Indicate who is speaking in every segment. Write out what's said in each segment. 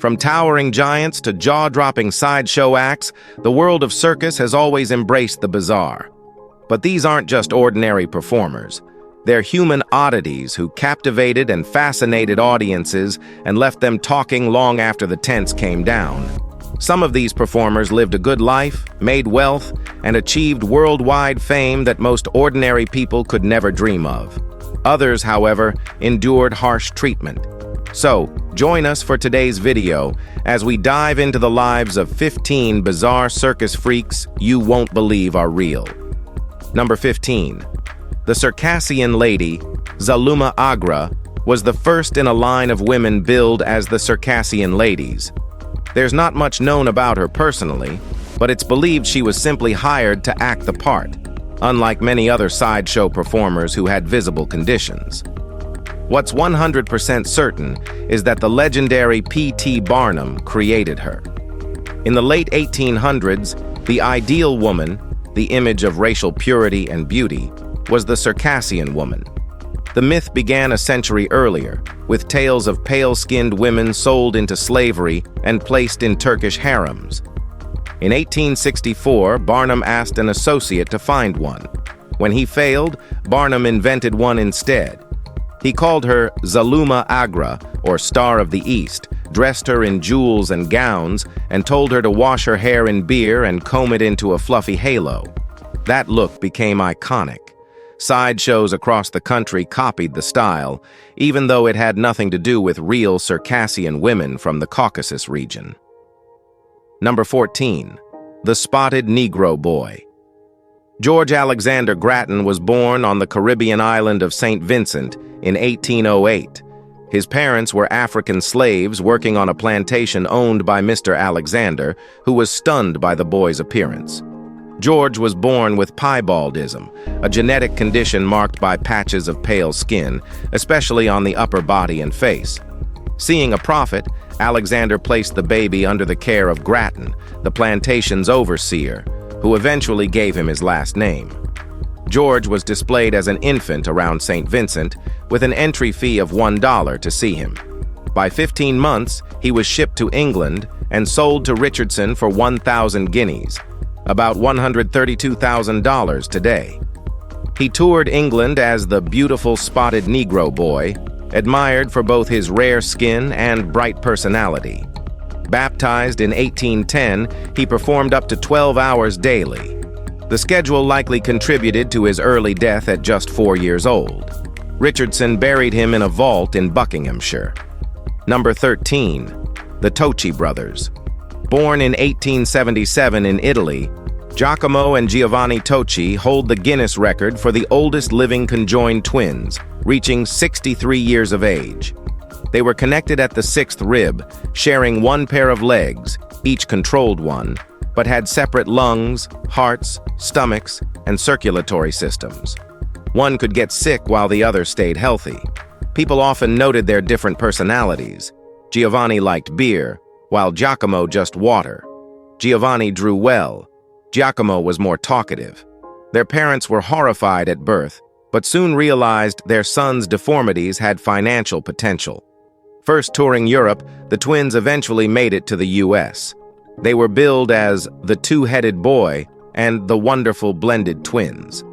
Speaker 1: From towering giants to jaw-dropping sideshow acts, the world of circus has always embraced the bizarre. But these aren't just ordinary performers. They're human oddities who captivated and fascinated audiences and left them talking long after the tents came down. Some of these performers lived a good life, made wealth, and achieved worldwide fame that most ordinary people could never dream of. Others, however, endured harsh treatment. So, join us for today's video as we dive into the lives of 15 bizarre circus freaks you won't believe are real. Number 15. The Circassian lady, Zaluma Agra, was the first in a line of women billed as the Circassian ladies. There's not much known about her personally, but it's believed she was simply hired to act the part, unlike many other sideshow performers who had visible conditions. What's 100% certain is that the legendary P.T. Barnum created her. In the late 1800s, the ideal woman, the image of racial purity and beauty, was the Circassian woman. The myth began a century earlier, with tales of pale-skinned women sold into slavery and placed in Turkish harems. In 1864, Barnum asked an associate to find one. When he failed, Barnum invented one instead. He called her Zaluma Agra, or Star of the East, dressed her in jewels and gowns, and told her to wash her hair in beer and comb it into a fluffy halo. That look became iconic. Sideshows across the country copied the style, even though it had nothing to do with real Circassian women from the Caucasus region. Number 14. The Spotted Negro Boy. George Alexander Grattan was born on the Caribbean island of St. Vincent in 1808. His parents were African slaves working on a plantation owned by Mr. Alexander, who was stunned by the boy's appearance. George was born with piebaldism, a genetic condition marked by patches of pale skin, especially on the upper body and face. Seeing a prophet, Alexander placed the baby under the care of Grattan, the plantation's overseer, who eventually gave him his last name. George was displayed as an infant around St. Vincent, with an entry fee of $1 to see him. By 15 months, he was shipped to England and sold to Richardson for 1,000 guineas, about $132,000 today. He toured England as the beautiful Spotted Negro Boy, admired for both his rare skin and bright personality. Baptized in 1810, he performed up to 12 hours daily. The schedule likely contributed to his early death at just 4 years old. Richardson buried him in a vault in Buckinghamshire. Number 13. The Tochi brothers. Born in 1877 in Italy, Giacomo and Giovanni Tochi hold the Guinness record for the oldest living conjoined twins, reaching 63 years of age. They were connected at the sixth rib, sharing one pair of legs, each controlled one, but had separate lungs, hearts, stomachs, and circulatory systems. One could get sick while the other stayed healthy. People often noted their different personalities. Giovanni liked beer, while Giacomo just water. Giovanni drew well. Giacomo was more talkative. Their parents were horrified at birth, but soon realized their son's deformities had financial potential. First touring Europe, the twins eventually made it to the U.S. They were billed as the Two-Headed Boy and the Wonderful Blended Twins.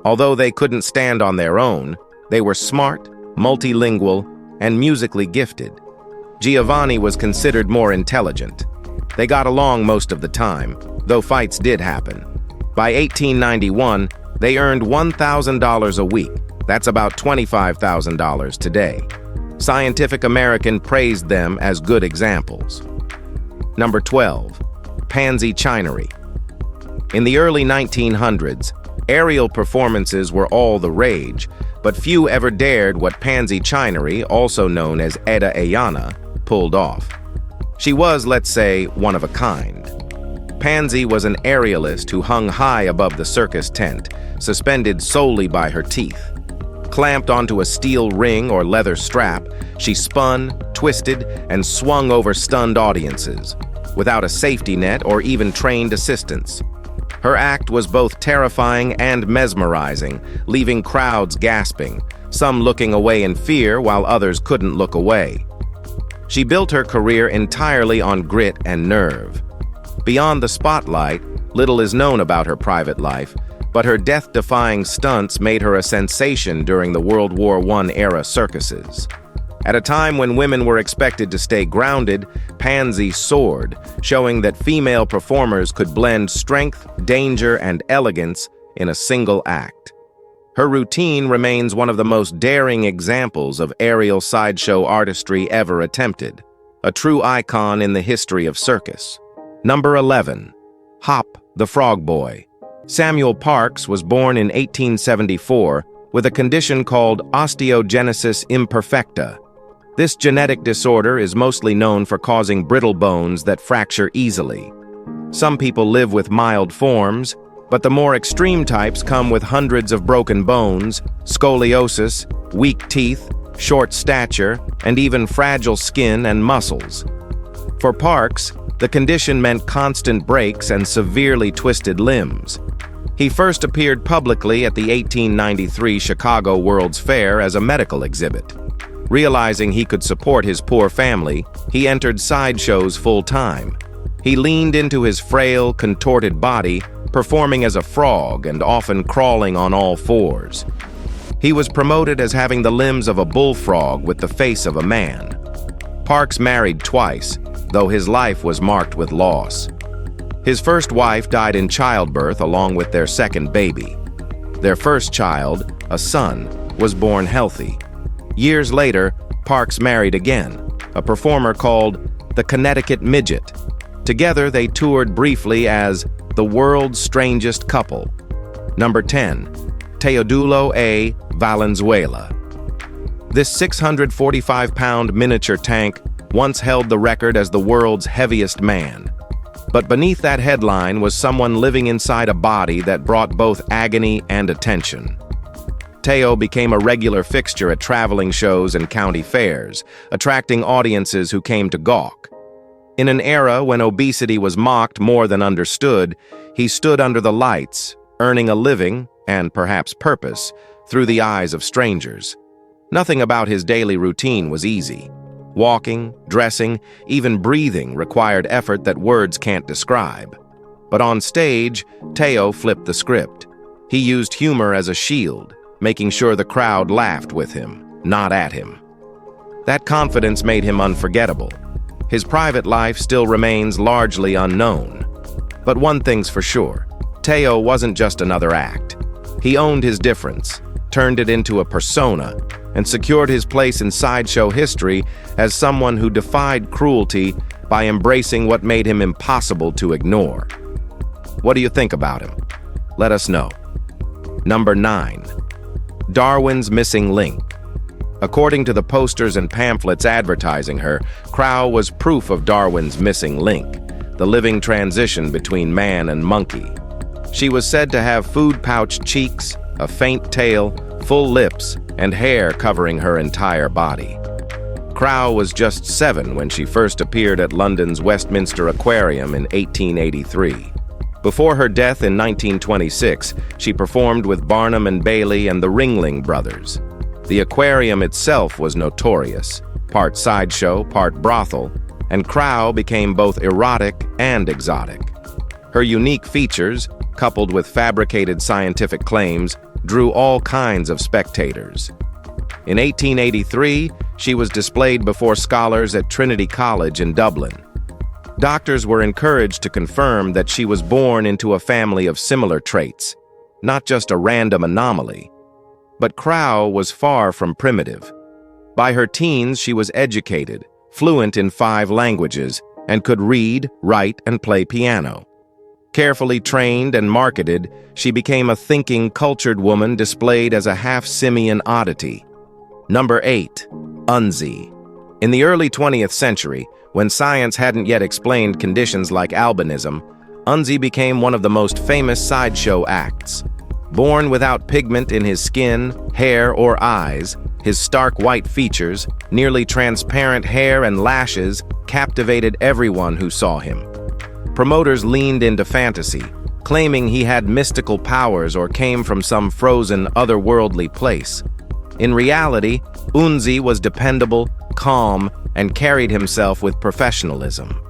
Speaker 1: Although they couldn't stand on their own, they were smart, multilingual, and musically gifted. Giovanni was considered more intelligent. They got along most of the time, though fights did happen. By 1891, they earned $1,000 a week. That's about $25,000 today. Scientific American praised them as good examples. Number 12. Pansy Chinery. In the early 1900s, aerial performances were all the rage, but few ever dared what Pansy Chinery, also known as Eda Ayana, pulled off. She was, let's say, one of a kind. Pansy was an aerialist who hung high above the circus tent, suspended solely by her teeth. Clamped onto a steel ring or leather strap, she spun, twisted, and swung over stunned audiences, without a safety net or even trained assistance. Her act was both terrifying and mesmerizing, leaving crowds gasping, some looking away in fear while others couldn't look away. She built her career entirely on grit and nerve. Beyond the spotlight, little is known about her private life, but her death-defying stunts made her a sensation during the World War I era circuses. At a time when women were expected to stay grounded, Pansy soared, showing that female performers could blend strength, danger, and elegance in a single act. Her routine remains one of the most daring examples of aerial sideshow artistry ever attempted, a true icon in the history of circus. Number 11. Hop, the Frog Boy. Samuel Parks was born in 1874 with a condition called osteogenesis imperfecta. This genetic disorder is mostly known for causing brittle bones that fracture easily. Some people live with mild forms, but the more extreme types come with hundreds of broken bones, scoliosis, weak teeth, short stature, and even fragile skin and muscles. For Parks, the condition meant constant breaks and severely twisted limbs. He first appeared publicly at the 1893 Chicago World's Fair as a medical exhibit. Realizing he could support his poor family, he entered sideshows full-time. He leaned into his frail, contorted body, performing as a frog and often crawling on all fours. He was promoted as having the limbs of a bullfrog with the face of a man. Parks married twice, though his life was marked with loss. His first wife died in childbirth along with their second baby. Their first child, a son, was born healthy. Years later, Parks married again, a performer called the Connecticut Midget. Together, they toured briefly as the world's strangest couple. Number 10. Teodullo Valenuela. This 645-pound miniature tank once held the record as the world's heaviest man. But beneath that headline was someone living inside a body that brought both agony and attention. Teo became a regular fixture at traveling shows and county fairs, attracting audiences who came to gawk. In an era when obesity was mocked more than understood, he stood under the lights, earning a living, and perhaps purpose, through the eyes of strangers. Nothing about his daily routine was easy. Walking, dressing, even breathing required effort that words can't describe. But on stage, Teo flipped the script. He used humor as a shield, making sure the crowd laughed with him, not at him. That confidence made him unforgettable. His private life still remains largely unknown. But one thing's for sure, Teo wasn't just another act. He owned his difference, turned it into a persona, and secured his place in sideshow history as someone who defied cruelty by embracing what made him impossible to ignore. What do you think about him? Let us know. Number 9. Darwin's missing link. According to the posters and pamphlets advertising her, Crow was proof of Darwin's missing link, the living transition between man and monkey. She was said to have food pouch cheeks, a faint tail, full lips, and hair covering her entire body. Crow was just 7 when she first appeared at London's Westminster Aquarium in 1883. Before her death in 1926, she performed with Barnum and Bailey and the Ringling Brothers. The aquarium itself was notorious, part sideshow, part brothel, and Crow became both erotic and exotic. Her unique features, coupled with fabricated scientific claims, drew all kinds of spectators. In 1883, she was displayed before scholars at Trinity College in Dublin. Doctors were encouraged to confirm that she was born into a family of similar traits, not just a random anomaly. But Crow was far from primitive. By her teens, she was educated, fluent in 5 languages, and could read, write, and play piano. Carefully trained and marketed, she became a thinking, cultured woman displayed as a half-simian oddity. Number 8. Unie. In the early 20th century, when science hadn't yet explained conditions like albinism, Unie became one of the most famous sideshow acts. Born without pigment in his skin, hair, or eyes, his stark white features, nearly transparent hair and lashes captivated everyone who saw him. Promoters leaned into fantasy, claiming he had mystical powers or came from some frozen, otherworldly place. In reality, Unie was dependable, calm, and carried himself with professionalism.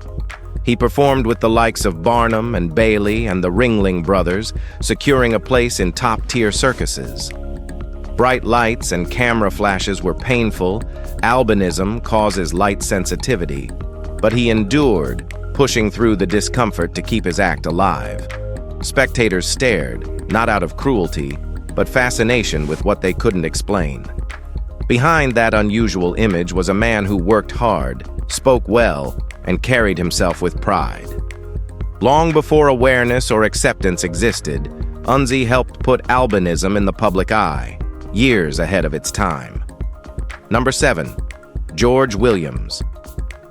Speaker 1: He performed with the likes of Barnum and Bailey and the Ringling Brothers, securing a place in top-tier circuses. Bright lights and camera flashes were painful. Albinism causes light sensitivity, but he endured, pushing through the discomfort to keep his act alive. Spectators stared, not out of cruelty, but fascination with what they couldn't explain. Behind that unusual image was a man who worked hard, spoke well, and carried himself with pride. Long before awareness or acceptance existed, Unzi helped put albinism in the public eye, years ahead of its time. Number 7. George Williams.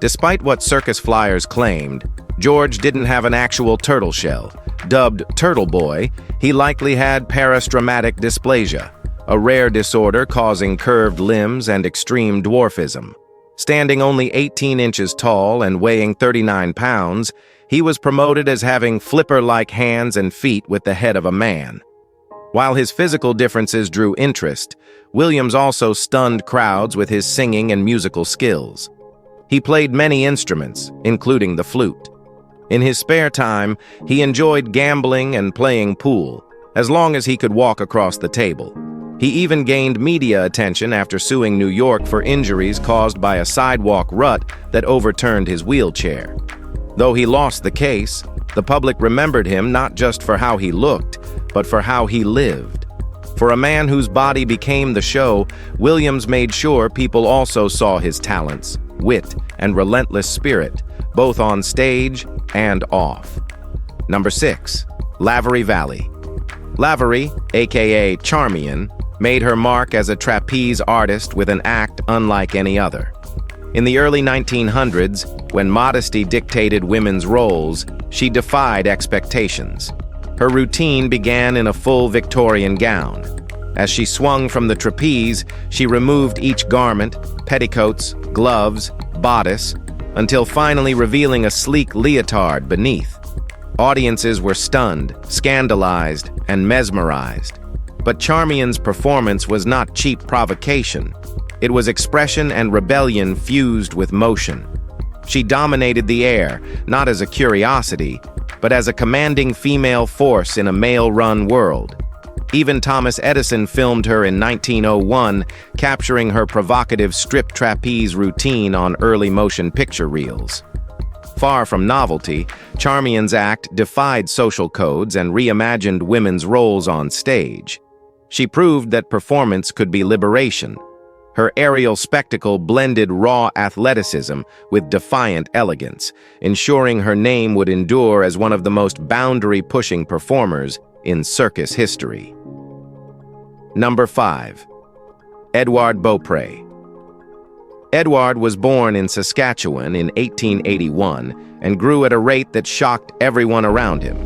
Speaker 1: Despite what circus flyers claimed, George didn't have an actual turtle shell. Dubbed Turtle Boy, he likely had parastramatic dysplasia, a rare disorder causing curved limbs and extreme dwarfism. Standing only 18 inches tall and weighing 39 pounds, he was promoted as having flipper-like hands and feet with the head of a man. While his physical differences drew interest, Williams also stunned crowds with his singing and musical skills. He played many instruments, including the flute. In his spare time, he enjoyed gambling and playing pool, as long as he could walk across the table. He even gained media attention after suing New York for injuries caused by a sidewalk rut that overturned his wheelchair. Though he lost the case, the public remembered him not just for how he looked, but for how he lived. For a man whose body became the show, Williams made sure people also saw his talents, wit, and relentless spirit, both on stage and off. Number 6. Lavy Valley. Lavy, aka Charmian, made her mark as a trapeze artist with an act unlike any other. In the early 1900s, when modesty dictated women's roles, she defied expectations. Her routine began in a full Victorian gown. As she swung from the trapeze, she removed each garment, petticoats, gloves, bodice, until finally revealing a sleek leotard beneath. Audiences were stunned, scandalized, and mesmerized. But Charmian's performance was not cheap provocation. It was expression and rebellion fused with motion. She dominated the air, not as a curiosity, but as a commanding female force in a male-run world. Even Thomas Edison filmed her in 1901, capturing her provocative strip trapeze routine on early motion picture reels. Far from novelty, Charmian's act defied social codes and reimagined women's roles on stage. She proved that performance could be liberation. Her aerial spectacle blended raw athleticism with defiant elegance, ensuring her name would endure as one of the most boundary-pushing performers in circus history. Number 5. Edouard Beaupre. Edouard was born in Saskatchewan in 1881 and grew at a rate that shocked everyone around him.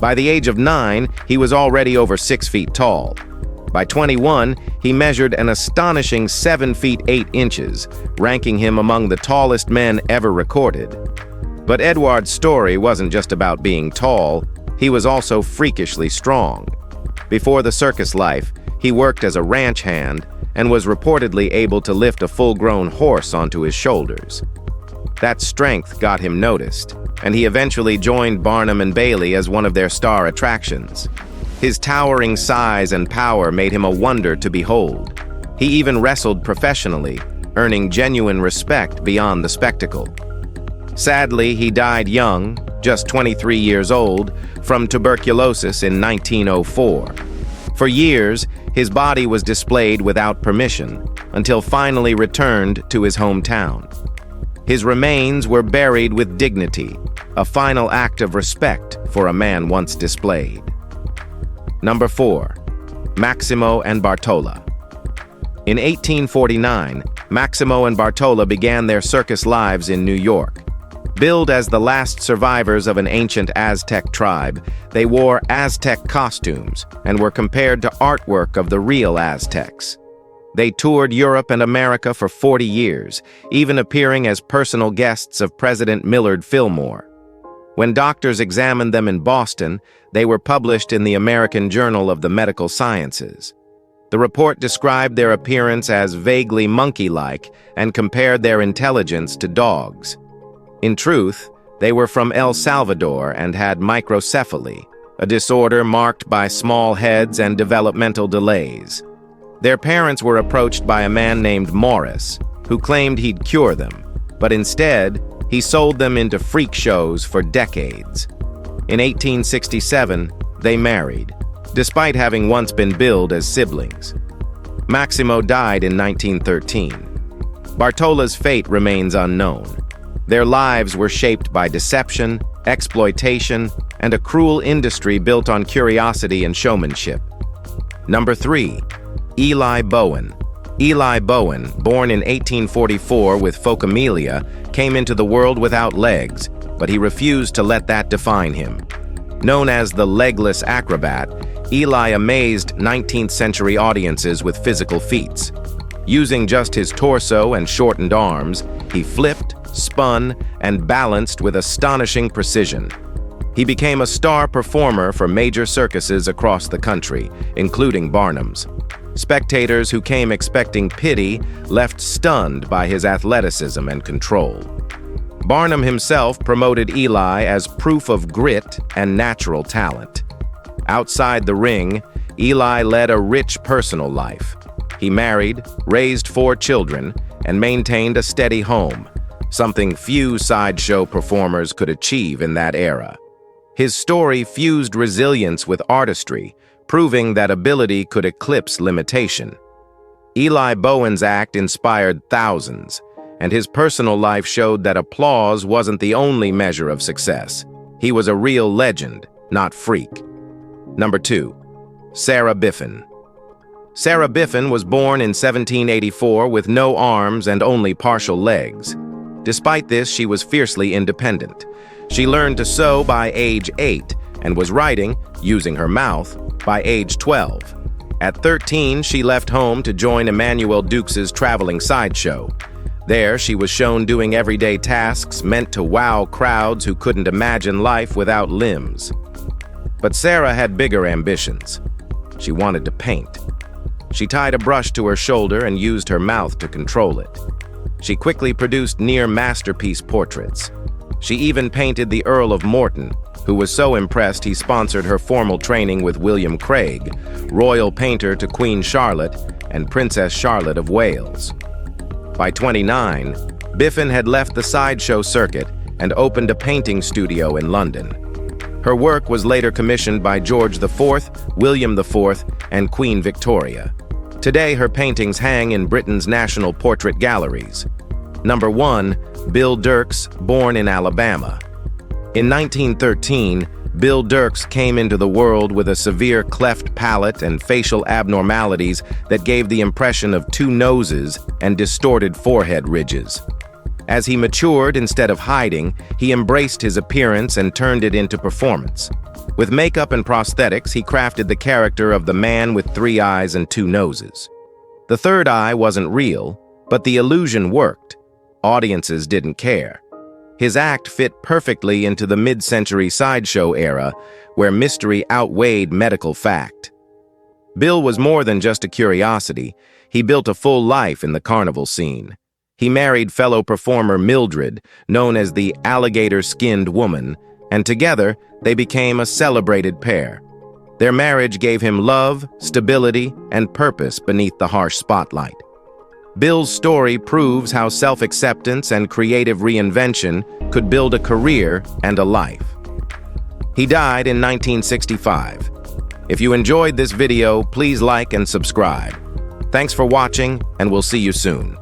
Speaker 1: By the age of 9, he was already over 6 feet tall. By 21, he measured an astonishing 7 feet 8 inches, ranking him among the tallest men ever recorded. But Edouard's story wasn't just about being tall, he was also freakishly strong. Before the circus life, he worked as a ranch hand and was reportedly able to lift a full-grown horse onto his shoulders. That strength got him noticed, and he eventually joined Barnum and Bailey as one of their star attractions. His towering size and power made him a wonder to behold. He even wrestled professionally, earning genuine respect beyond the spectacle. Sadly, he died young, just 23 years old, from tuberculosis in 1904. For years, his body was displayed without permission, until finally returned to his hometown. His remains were buried with dignity, a final act of respect for a man once displayed. Number 4. Maximo and Barolla. In 1849, Maximo and Barolla began their circus lives in New York. Billed as the last survivors of an ancient Aztec tribe, they wore Aztec costumes and were compared to artwork of the real Aztecs. They toured Europe and America for 40 years, even appearing as personal guests of President Millard Fillmore. When doctors examined them in Boston, they were published in the American Journal of the Medical Sciences. The report described their appearance as vaguely monkey-like and compared their intelligence to dogs. In truth, they were from El Salvador and had microcephaly, a disorder marked by small heads and developmental delays. Their parents were approached by a man named Morris, who claimed he'd cure them, but instead, he sold them into freak shows for decades. In 1867, they married, despite having once been billed as siblings. Maximo died in 1913. Bartola's fate remains unknown. Their lives were shaped by deception, exploitation, and a cruel industry built on curiosity and showmanship. Number 3. Eli Bowen. Eli Bowen, born in 1844 with phocomelia, came into the world without legs, but he refused to let that define him. Known as the legless acrobat, Eli amazed 19th century audiences with physical feats. Using just his torso and shortened arms, he flipped, spun, and balanced with astonishing precision. He became a star performer for major circuses across the country, including Barnum's. Spectators who came expecting pity left stunned by his athleticism and control. Barnum himself promoted Eli as proof of grit and natural talent. Outside the ring, Eli led a rich personal life. He married, raised 4 children, and maintained a steady home, something few sideshow performers could achieve in that era. His story fused resilience with artistry, proving that ability could eclipse limitation. Eli Bowen's act inspired thousands, and his personal life showed that applause wasn't the only measure of success. He was a real legend, not freak. Number 2. Sarah Biffin. Sarah Biffin was born in 1784 with no arms and only partial legs. Despite this, she was fiercely independent. She learned to sew by age 8 and was writing, using her mouth, by age 12. At 13, she left home to join Emmanuel Dukes's traveling sideshow. There, she was shown doing everyday tasks meant to wow crowds who couldn't imagine life without limbs. But Sarah had bigger ambitions. She wanted to paint. She tied a brush to her shoulder and used her mouth to control it. She quickly produced near-masterpiece portraits. She even painted the Earl of Morton, who was so impressed he sponsored her formal training with William Craig, royal painter to Queen Charlotte and Princess Charlotte of Wales. By 29, Biffin had left the sideshow circuit and opened a painting studio in London. Her work was later commissioned by George IV, William IV, and Queen Victoria. Today, her paintings hang in Britain's national portrait galleries. Number 1. Bill Dirks, born in Alabama. In 1913, Bill Dirks came into the world with a severe cleft palate and facial abnormalities that gave the impression of 2 noses and distorted forehead ridges. As he matured instead of hiding, he embraced his appearance and turned it into performance. With makeup and prosthetics, he crafted the character of the man with 3 eyes and 2 noses. The 3rd eye wasn't real, but the illusion worked. Audiences didn't care. His act fit perfectly into the mid-century sideshow era, where mystery outweighed medical fact. Bill was more than just a curiosity. He built a full life in the carnival scene. He married fellow performer Mildred, known as the alligator-skinned woman, and together they became a celebrated pair. Their marriage gave him love, stability, and purpose beneath the harsh spotlight. Bill's story proves how self-acceptance and creative reinvention could build a career and a life. He died in 1965. If you enjoyed this video, please like and subscribe. Thanks for watching, and we'll see you soon.